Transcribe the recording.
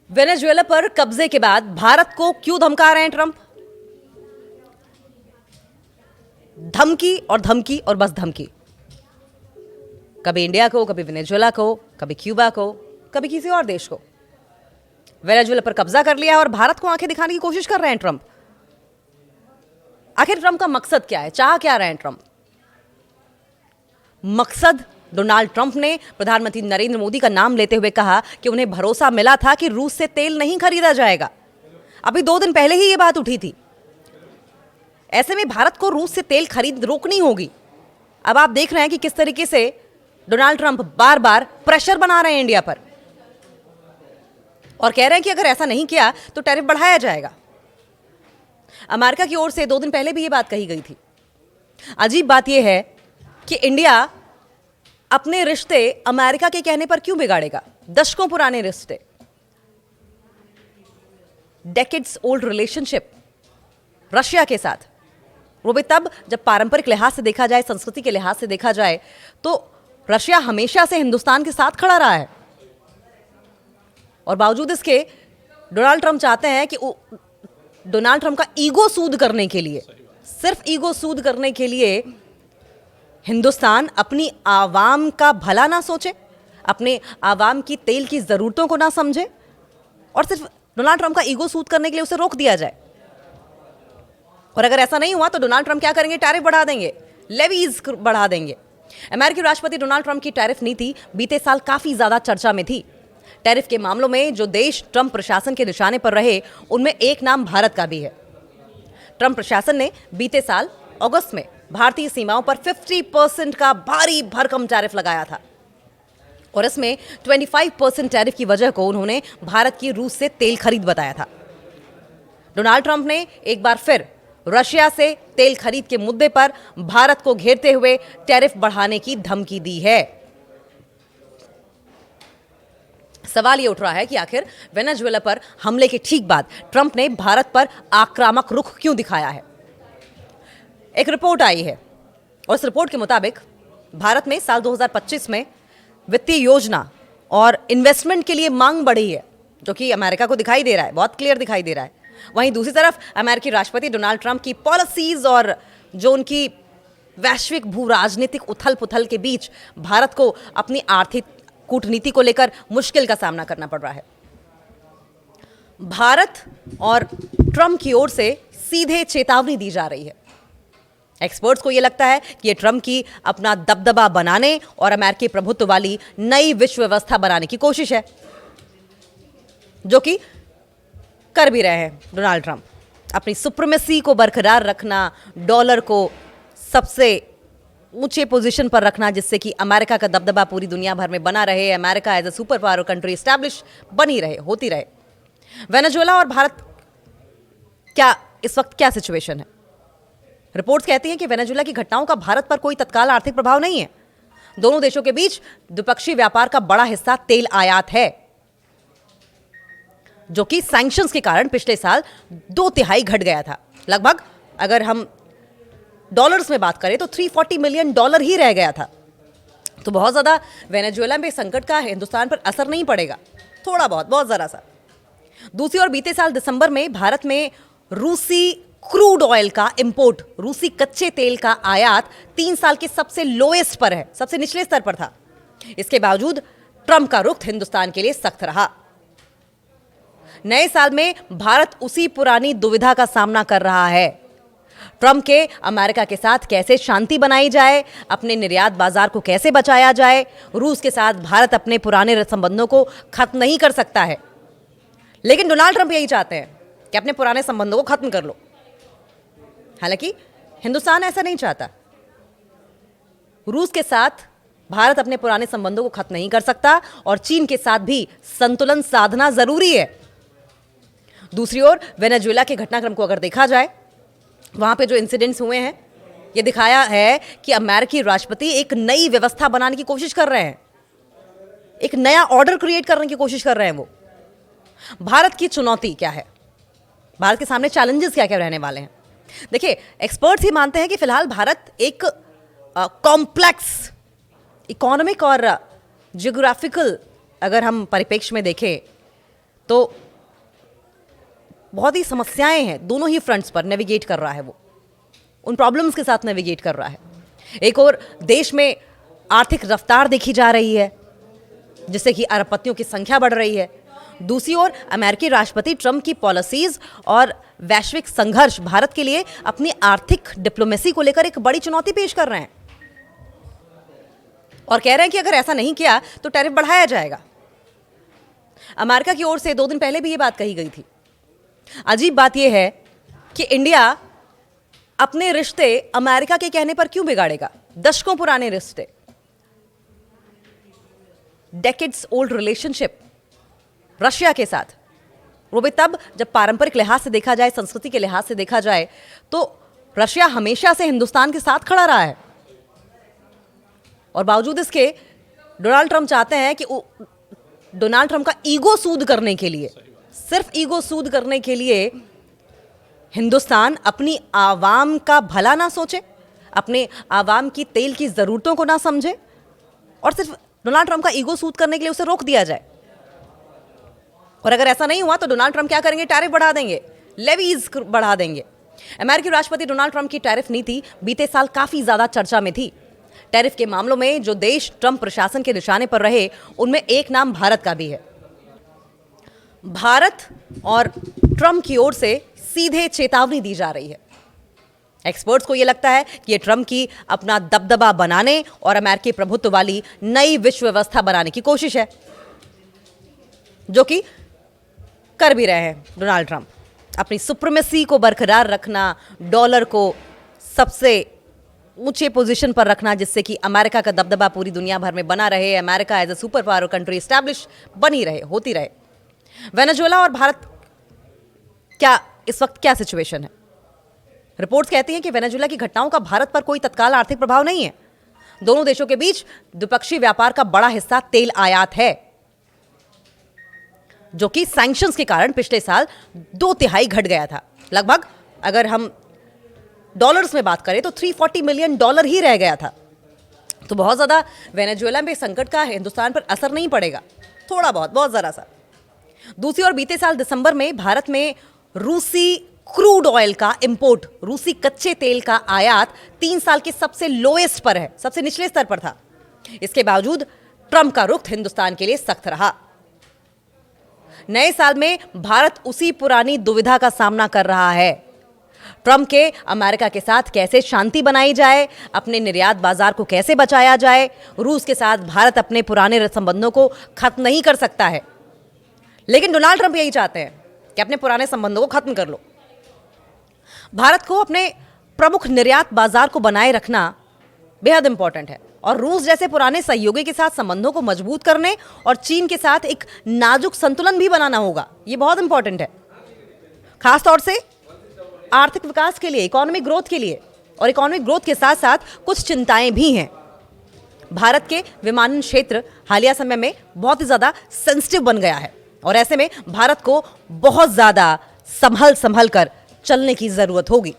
Venezuela पर कब्जे के बाद भारत को क्यों धमका रहे हैं ट्रंप? धमकी और धमकी और बस धमकी। कभी इंडिया को, कभी वेनेजुएला को, कभी क्यूबा को, कभी किसी और देश को। वेनेजुएला पर कब्जा कर लिया और भारत को आंखें दिखाने की कोशिश कर रहे हैं ट्रंप। आखिर ट्रंप का मकसद क्या है? चाह क्या रहे हैं ट्रंप? मकसद डोनाल्ड ट्रंप ने प्रधानमंत्री नरेंद्र मोदी का नाम लेते हुए कहा कि उन्हें भरोसा मिला था कि रूस से तेल नहीं खरीदा जाएगा। अभी 2 दिन पहले ही यह बात उठी थी। ऐसे में भारत को रूस से तेल खरीद रोकनी होगी। अब आप देख रहे हैं कि किस तरीके से डोनाल्ड ट्रंप बार बार प्रेशर बना रहे हैं इंडिया पर और कह रहे हैं कि अगर ऐसा नहीं किया तो टैरिफ बढ़ाया जाएगा। अमेरिका की ओर से 2 दिन पहले भी यह बात कही गई थी। अजीब बात यह है कि इंडिया अपने रिश्ते अमेरिका के कहने पर क्यों बिगाड़ेगा? दशकों पुराने रिश्ते, डेकेड्स ओल्ड रिलेशनशिप रशिया के साथ, वो भी तब जब पारंपरिक लिहाज से देखा जाए, संस्कृति के लिहाज से देखा जाए तो रशिया हमेशा से हिंदुस्तान के साथ खड़ा रहा है। और बावजूद इसके डोनाल्ड ट्रंप चाहते हैं कि डोनाल्ड ट्रंप का ईगो सूद करने के लिए, सिर्फ ईगो सूद करने के लिए हिंदुस्तान अपनी आवाम का भला ना सोचे, अपने आवाम की तेल की ज़रूरतों को ना समझे और सिर्फ डोनाल्ड ट्रंप का ईगो सूद करने के लिए उसे रोक दिया जाए। और अगर ऐसा नहीं हुआ तो डोनाल्ड ट्रंप क्या करेंगे? टैरिफ बढ़ा देंगे, लेवीज बढ़ा देंगे। अमेरिकी राष्ट्रपति डोनाल्ड ट्रंप की टैरिफ नीति बीते साल काफ़ी ज़्यादा चर्चा में थी। टैरिफ के मामलों में जो देश ट्रंप प्रशासन के निशाने पर रहे उनमें एक नाम भारत का भी है। ट्रंप प्रशासन ने बीते साल अगस्त में भारतीय सीमाओं पर 50% का भारी भरकम टैरिफ लगाया था और इसमें 25% टैरिफ की वजह को उन्होंने भारत की रूस से तेल खरीद बताया था। डोनाल्ड ट्रंप ने एक बार फिर रशिया से तेल खरीद के मुद्दे पर भारत को घेरते हुए टैरिफ बढ़ाने की धमकी दी है। सवाल यह उठ रहा है कि आखिर वेनेजुएला पर हमले के ठीक बाद ट्रंप ने भारत पर आक्रामक रुख क्यों दिखाया है? एक रिपोर्ट आई है और इस रिपोर्ट के मुताबिक भारत में साल 2025 में वित्तीय योजना और इन्वेस्टमेंट के लिए मांग बढ़ी है, जो कि अमेरिका को दिखाई दे रहा है, बहुत क्लियर दिखाई दे रहा है। वहीं दूसरी तरफ अमेरिकी राष्ट्रपति डोनाल्ड ट्रंप की पॉलिसीज और जो उनकी वैश्विक भू राजनीतिक उथल पुथल के बीच भारत को अपनी आर्थिक कूटनीति को लेकर मुश्किल का सामना करना पड़ रहा है। भारत और ट्रंप की ओर से सीधे चेतावनी दी जा रही है। एक्सपर्ट्स को यह लगता है कि यह ट्रंप की अपना दबदबा बनाने और अमेरिकी प्रभुत्व वाली नई विश्व व्यवस्था बनाने की कोशिश है, जो कि कर भी रहे हैं डोनाल्ड ट्रंप। अपनी सुप्रीमेसी को बरकरार रखना, डॉलर को सबसे ऊंचे पोजीशन पर रखना, जिससे कि अमेरिका का दबदबा पूरी दुनिया भर में बना रहे, America as a super power country establish बनी रहे, होती रहे। वेनेजुएला और भारत क्या इस वक्त क्या सिचुएशन है? रिपोर्ट्स कहती हैं कि वेनेजुएला की घटनाओं का भारत पर कोई तत्काल आर्थिक प्रभाव नहीं है। दोनों देशों के बीच द्विपक्षीय व्यापार का बड़ा हिस्सा तेल आयात है, जो कि सैंक्शंस के कारण पिछले साल 2/3 घट गया था। लगभग अगर हम डॉलर्स में बात करें तो $340 मिलियन ही रह गया था। तो बहुत ज़्यादा वेनेजुएला में संकट का हिंदुस्तान पर असर नहीं पड़ेगा, थोड़ा बहुत, बहुत ज़रा सा। दूसरी ओर बीते साल दिसंबर में भारत में रूसी क्रूड ऑयल का इंपोर्ट, रूसी कच्चे तेल का आयात 3 साल के सबसे लोएस्ट पर है, सबसे निचले स्तर पर था। इसके बावजूद ट्रंप का रुख हिंदुस्तान के लिए सख्त रहा। नए साल में भारत उसी पुरानी दुविधा का सामना कर रहा है। ट्रंप के अमेरिका के साथ कैसे शांति बनाई जाए, अपने निर्यात बाजार को कैसे बचाया जाए। रूस के साथ भारत अपने पुराने संबंधों को खत्म नहीं कर सकता है, लेकिन डोनाल्ड ट्रंप यही चाहते हैं कि अपने पुराने संबंधों को खत्म कर लो। हालांकि हिंदुस्तान ऐसा नहीं चाहता। रूस के साथ भारत अपने पुराने संबंधों को खत्म नहीं कर सकता और चीन के साथ भी संतुलन साधना जरूरी है। दूसरी ओर वेनेजुएला के घटनाक्रम को अगर देखा जाए, वहां पे जो इंसिडेंट्स हुए हैं, ये दिखाया है कि अमेरिकी राष्ट्रपति एक नई व्यवस्था बनाने की कोशिश कर रहे हैं, एक नया ऑर्डर क्रिएट करने की कोशिश कर रहे हैं। वो भारत की चुनौती क्या है, भारत के सामने चैलेंजेस क्या क्या रहने वाले हैं? देखिए, एक्सपर्ट्स ही मानते हैं कि फिलहाल भारत एक कॉम्प्लेक्स इकोनॉमिक और जियोग्राफिकल अगर हम परिप्रेक्ष्य में देखें तो बहुत ही समस्याएं हैं, दोनों ही फ्रंट्स पर नेविगेट कर रहा है वो, उन प्रॉब्लम्स के साथ नेविगेट कर रहा है। एक और देश में आर्थिक रफ्तार देखी जा रही है जिससे कि अरबपतियों की संख्या बढ़ रही है। दूसरी ओर अमेरिकी राष्ट्रपति ट्रंप की पॉलिसीज और वैश्विक संघर्ष भारत के लिए अपनी आर्थिक डिप्लोमेसी को लेकर एक बड़ी चुनौती पेश कर रहे हैं और कह रहे हैं कि अगर ऐसा नहीं किया तो टैरिफ बढ़ाया जाएगा। अमेरिका की ओर से 2 दिन पहले भी ये बात कही गई थी। अजीब बात यह है कि इंडिया अपने रिश्ते अमेरिका के कहने पर क्यों बिगाड़ेगा? दशकों पुराने रिश्ते, डेकेड्स ओल्ड रिलेशनशिप रशिया के साथ, वो भी तब जब पारंपरिक लिहाज से देखा जाए, संस्कृति के लिहाज से देखा जाए तो रशिया हमेशा से हिंदुस्तान के साथ खड़ा रहा है। और बावजूद इसके डोनाल्ड ट्रंप चाहते हैं कि डोनाल्ड ट्रंप का ईगो सूद करने के लिए, सिर्फ ईगो सूद करने के लिए हिंदुस्तान अपनी आवाम का भला ना सोचे, अपने आवाम की तेल की ज़रूरतों को ना समझे और सिर्फ डोनाल्ड ट्रंप का ईगो सूद करने के लिए उसे रोक दिया जाए। और अगर ऐसा नहीं हुआ तो डोनाल्ड ट्रंप क्या करेंगे? टैरिफ बढ़ा देंगे, लेवीज बढ़ा देंगे। अमेरिकी राष्ट्रपति डोनाल्ड ट्रंप की टैरिफ नीति बीते साल काफ़ी ज़्यादा चर्चा में थी। टैरिफ के मामलों में जो देश ट्रंप प्रशासन के निशाने पर रहे उनमें एक नाम भारत का भी है। भारत और ट्रंप की ओर से सीधे चेतावनी दी जा रही है। एक्सपर्ट्स को यह लगता है कि यह ट्रंप की अपना दबदबा बनाने और अमेरिकी प्रभुत्व वाली नई विश्व व्यवस्था बनाने की कोशिश है, जो कि कर भी रहे हैं डोनाल्ड ट्रंप। अपनी सुप्रीमेसी को बरकरार रखना, डॉलर को सबसे ऊंचे पोजीशन पर रखना जिससे कि अमेरिका का दबदबा पूरी दुनिया भर में बना रहे, America as a super power country establish बनी रहे, होती रहे। वेनेजुएला और भारत क्या इस वक्त क्या सिचुएशन है? रिपोर्ट्स कहती हैं कि वेनेजुएला की घटनाओं का भारत पर कोई तत्काल आर्थिक प्रभाव नहीं है। दोनों देशों के बीच द्विपक्षीय व्यापार का बड़ा हिस्सा तेल आयात है, जो कि सैंक्शंस के कारण पिछले साल 2/3 घट गया था। लगभग अगर हम डॉलर्स में बात करें तो $340 मिलियन ही रह गया था। तो बहुत ज़्यादा वेनेजुएला में संकट का हिंदुस्तान पर असर नहीं पड़ेगा, थोड़ा बहुत ज़रा सा। दूसरी ओर बीते साल दिसंबर में भारत में रूसी क्रूड ऑयल का इंपोर्ट, रूसी कच्चे तेल का आयात 3 साल के सबसे लोएस्ट पर है, सबसे निचले स्तर पर था। इसके बावजूद ट्रंप का रुख हिंदुस्तान के लिए सख्त रहा। नए साल में भारत उसी पुरानी दुविधा का सामना कर रहा है। ट्रंप के अमेरिका के साथ कैसे शांति बनाई जाए, अपने निर्यात बाजार को कैसे बचाया जाए। रूस के साथ भारत अपने पुराने संबंधों को खत्म नहीं कर सकता है, लेकिन डोनाल्ड ट्रंप यही चाहते हैं कि अपने पुराने संबंधों को खत्म कर लो। भारत को अपने प्रमुख निर्यात बाजार को बनाए रखना बेहद इंपॉर्टेंट है और रूस जैसे पुराने सहयोगी के साथ संबंधों को मजबूत करने और चीन के साथ एक नाजुक संतुलन भी बनाना होगा। ये बहुत इंपॉर्टेंट है, खासतौर से आर्थिक विकास के लिए, इकोनॉमिक ग्रोथ के लिए। और इकोनॉमिक ग्रोथ के साथ साथ कुछ चिंताएं भी हैं। भारत के विमानन क्षेत्र हालिया समय में बहुत ही ज़्यादा सेंसिटिव बन गया है और ऐसे में भारत को बहुत ज़्यादा संभल कर चलने की ज़रूरत होगी।